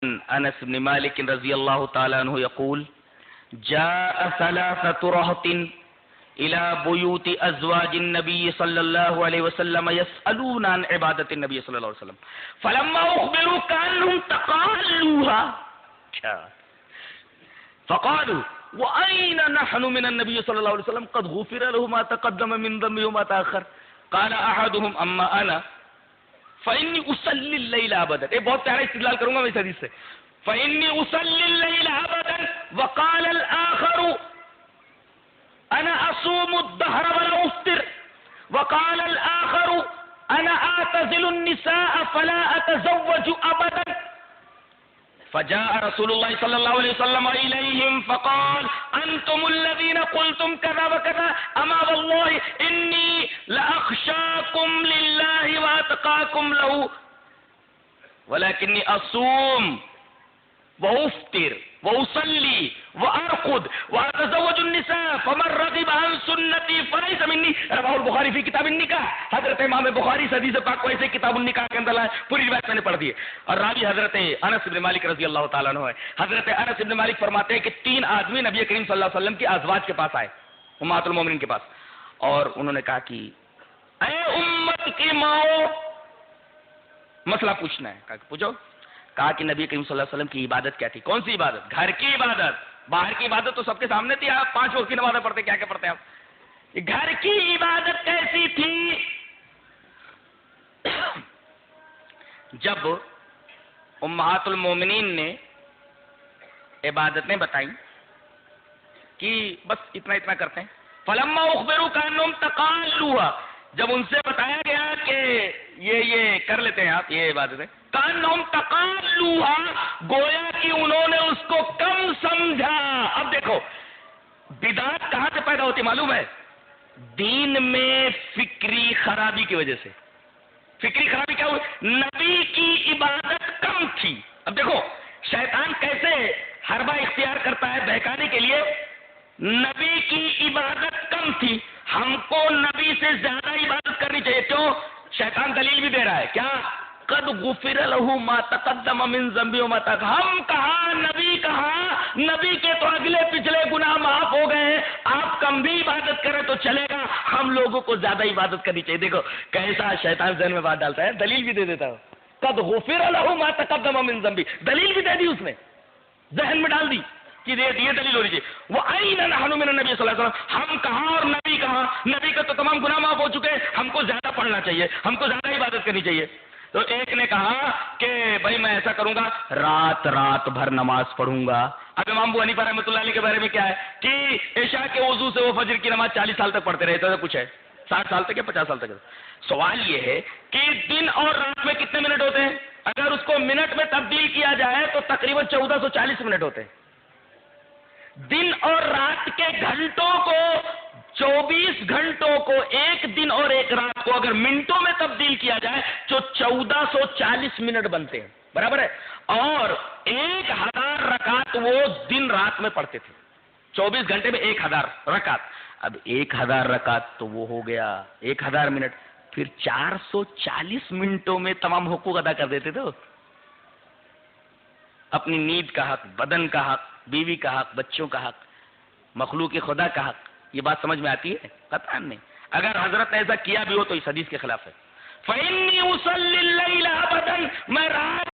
انس بن مالک رضی اللہ تعالی عنہ یقول جاء ثلاثة رهط الى بيوت ازواج النبي صلى الله عليه وسلم يسألون عن عبادة النبي صلى الله عليه وسلم فلما اخبروا كانهم تقالوها فقالوا واين نحن من النبي صلى الله عليه وسلم قد غفر له ما تقدم من ذنبه وما تاخر قال احدهم اما انا فإني أصلي الليل أبدا. یہ بہت پیارا استدلال کروں گا میں اس حدیث سے. فإني أصلي الليل أبدا وقال الآخر أنا أصوم الدهر ولا أفطر وقال الآخر أنا أعتزل النساء فلا أتزوج أبدا. فجاء رسول الله صلى الله عليه وسلم إليهم فقال أنتم الذين قلتم كذا وكذا أما والله إني لأخشاكم لله وأتقاكم له ولكني أصوم وأفطر وأصلي وأرقد وأتزوج النساء فمن رغب عن سنتي فليس مني. رواه البخاری فی کتاب النکاح. حضرت امام بخاری حدیث پاک کو ایسے کتاب النکاح کے اندر لائے. پوری روایت میں نے پڑھ دی ہے اور راوی حضرت انس بن مالک رضی اللہ تعالیٰ عنہ ہے. حضرت انس بن مالک فرماتے ہیں کہ 3 آدمی نبی کریم صلی اللہ علیہ وسلم کی ازواج کے پاس آئے, امہات المومنین کے پاس, اور انہوں نے کہا کہ اے امت کی ماؤں, مسئلہ پوچھنا ہے. کہا کہ پوچھو. کہا کہ نبی کریم صلی اللہ علیہ وسلم کی عبادت کیا تھی؟ کون سی عبادت؟ گھر کی عبادت. باہر کی عبادت تو سب کے سامنے تھی, آپ 5 وقت کی نمازیں پڑھتے, کیا کیا پڑھتے آپ. گھر کی عبادت کیسی تھی؟ جب امہات المومنین نے عبادتیں بتائیں کہ بس اتنا اتنا کرتے ہیں, فلما اخبروا کانہم تقالوها, جب ان سے بتایا گیا کہ یہ کر لیتے ہیں آپ یہ عبادتیں, کانہم تقالوها, گویا کہ انہوں نے اس کو کم سمجھا. اب دیکھو بدعت کہاں سے پیدا ہوتی معلوم ہے؟ دین میں فکری خرابی کی وجہ سے. فکری خرابی کیا ہوئی؟ نبی کی عبادت کم تھی. اب دیکھو شیطان کیسے حربہ اختیار کرتا ہے بہکانے کے لیے. نبی کی عبادت کم تھی, ہم کو نبی سے زیادہ عبادت کرنی چاہیے. کیوں؟ شیطان دلیل بھی دے رہا ہے, کیا؟ قد غفر له ما تقدم من ذنبه وما تاخر. ہم کہاں, نبی کہاں, نبی کے تو اگلے پچھلے گناہ معاف ہو گئے ہیں. آپ کم بھی عبادت کریں تو چلے گا, ہم لوگوں کو زیادہ عبادت کرنی چاہیے. دیکھو کیسا شیطان ذہن میں بات ڈالتا ہے, دلیل بھی دے دیتا ہے. قد غفر له ما تقدم من ذنبه, دلیل بھی دے دی اس نے, ذہن میں ڈال دی کہ یہ دلیل ہونی چاہیے. وَأَيْنَ نَحْنُ مِنَ النَّبِيِّ صلی اللہ علیہ وسلم, ہم کہاں اور نبی کہاں. نبی کا تو تمام گناہ معاف ہو چکے, ہم کو زیادہ پڑھنا چاہیے, ہم کو زیادہ عبادت کرنی چاہیے. تو ایک نے کہا کہ بھائی میں ایسا کروں گا, رات بھر نماز پڑھوں گا. اب امام ابو حنیفہ رحمۃ اللہ علیہ کے بارے میں کیا ہے کہ عشاء کے وضو سے وہ فجر کی نماز 40 سال تک پڑھتے رہے. تو کچھ ہے 60 سال تک یا 50 سال تک. سوال یہ ہے کہ دن اور رات میں کتنے منٹ ہوتے ہیں؟ اگر اس کو منٹ میں تبدیل کیا جائے تو تقریباً 1440 منٹ ہوتے ہیں. دن اور رات کے گھنٹوں کو, 24 گھنٹوں کو, ایک دن اور ایک رات کو اگر منٹوں میں تبدیل کیا جائے تو 1440 منٹ بنتے ہیں, برابر ہے. اور 1000 رکعت وہ دن رات میں پڑھتے تھے. 24 گھنٹے میں 1000 رکعت. اب 1000 رکعت تو وہ ہو گیا 1000 منٹ, پھر 440 منٹوں میں تمام حقوق ادا کر دیتے تھے. اپنی نیند کا حق, بدن کا حق, بیوی کا حق, بچوں کا حق, مخلوق خدا کا حق. یہ بات سمجھ میں آتی ہے؟ قطعاً نہیں. اگر حضرت نے ایسا کیا بھی ہو تو اس حدیث کے خلاف ہے. فَإِنِّي أُصَلِّي اللَّيْلَ أَبَدًا, میں رات